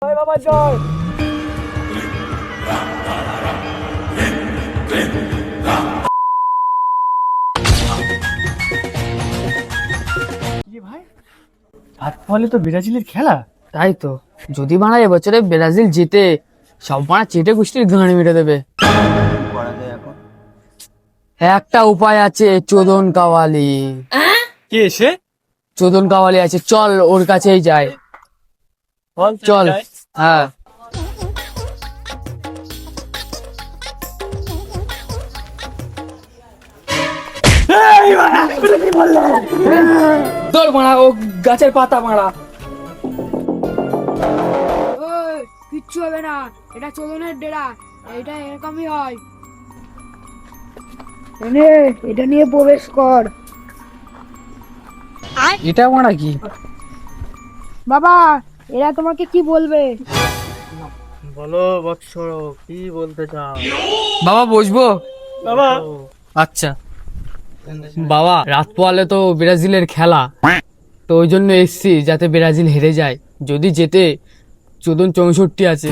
জয় বাবা জয়। ভাই হাত পালে তো ব্রাজিলের খেলা। তাই তো, যদি মারা এবছরে ব্রাজিল জিতে সব মারা চেটে কুষ্টির গাঁড়ি মেরে দেবে। একটা উপায় আছে, চোদন কাওয়ালি। কে এসে? চোদন কাওয়ালি আছে, চল ওর কাছেই যাই। চল। হ্যাঁ তোর মারা, ও গাছের পাতা মারা। কিচ্ছু হবে না, এটা চোদনের ডেরা, এটা এরকমই হয়। এটা নিয়ে প্রবেশ কর। এটা মারা কি? বাবা, এরা তোমাকে কি বলবে? বলো বৎস, কি বলতে চাও? বাবা বসবো? বাবা আচ্ছা বাবা, রাত পোয়ালে তো ব্রাজিলের খেলা, তো ওই জন্য এসছি যাতে ব্রাজিল হেরে যায়। যদি জেতে চোদন 64 আছে।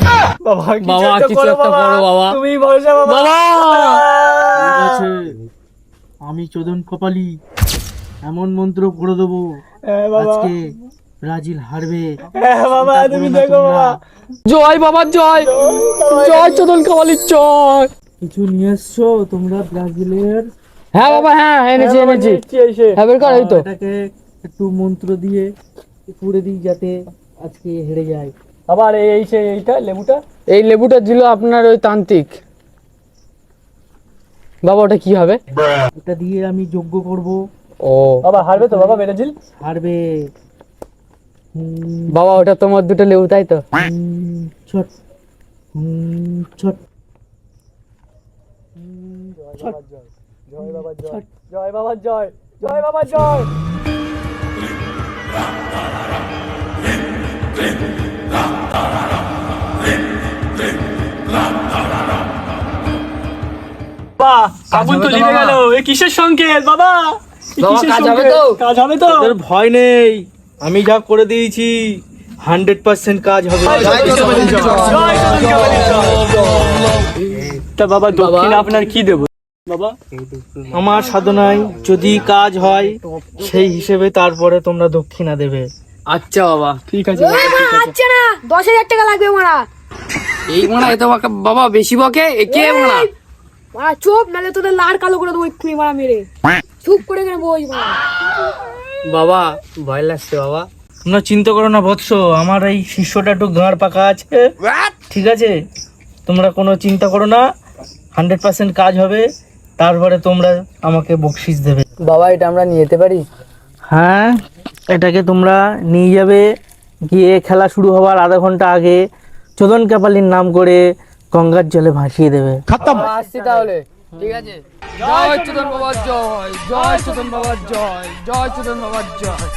বাবা বাবা কিছু একটা করো বাবা। তুমি ভরসা বাবা। বাবা ঠিক আছে, আমি চোদন কপালি এমন মন্ত্র করে দেবো হ্যাঁ বাবা, আজকে ব্রাজিল হারবে। হ্যাঁ বাবা, তুমি দেখো বাবা। জয় বাবা জয়, জয় চোদন কাওয়ালির জয়। কিছু নিয়ে এসছো তোমরা ব্রাজিলের? হ্যাঁ বাবা, হ্যাঁ এনেছি এনেছি। হ্যাঁ বের কর, এই তো। এটাকে একটু মন্ত্র দিয়ে পুড়ে দিই যাতে আজকে হেরে যায়। আবার এই সেই এইটা লেবুটা। এই লেবুটা দিল আপনার ওই তান্ত্রিক। বাবা ওটা কি হবে? এটা দিয়ে আমি যজ্ঞ করব। ও বাবা হারবে তো বাবা ব্রাজিল? হারবে। বাবা ওটা তোমার দুটো লেবু, তাই তো? ছট ছট জয় বাবা জয়, জয় বাবা জয়, জয় বাবা জয়। বাবা সাবুন তো লিখে গেল, এ কিসের সংকেত বাবা? এ বাবা, কিসের কাজ হবে সংকেত? তো? কাজ হবে তো? তোদের ভয় নেই, আমি যা করে দিয়েছি 100% কাজ হবে। জয় চোদন কাওয়ালির জয়। তা বাবা দক্ষিণ আপনার কি দেব বাবা? আমার সাধনায় যদি কাজ হয় সেই হিসেবে তারপরে তোমরা দক্ষিণা দেবে। আচ্ছা বাবা ঠিক আছে বাবা, মারা ঠিক আছে। আচ্ছা না, 10,000 টাকা লাগবে মারা। এই মারা এ তো বাবা বেশি বকে। এ কে মারা? মারা চুপ, নাহলে তোদের লার কালো করে দেবো এক্ষুনি মারা মেরে। চুপ করে কেন বই মারা। বাবা ভয় লাগছে বাবা। তোমরা চিন্তা করো না বৎস, আমার এই শিষ্যটা একটু গাঁড় পাকা আছে, ঠিক আছে? তোমরা কোনো চিন্তা করো না, 100% কাজ হবে, তারপরে তোমরা আমাকে বকশিস দেবে। বাবা এটা আমরা নিয়ে যেতে পারি? হ্যাঁ, এটাকে তোমরা নিয়ে যাবে, গিয়ে খেলা শুরু হওয়ার আধা ঘন্টা আগে চোদন কাপালির নাম করে গঙ্গার জলে ভাসিয়ে দেবে। বাবা, আসছি তাহলে, ঠিক আছে? জয় চোদন বাবার জয়, জয় চোদন বাবার জয়, জয় চোদন বাবার জয়।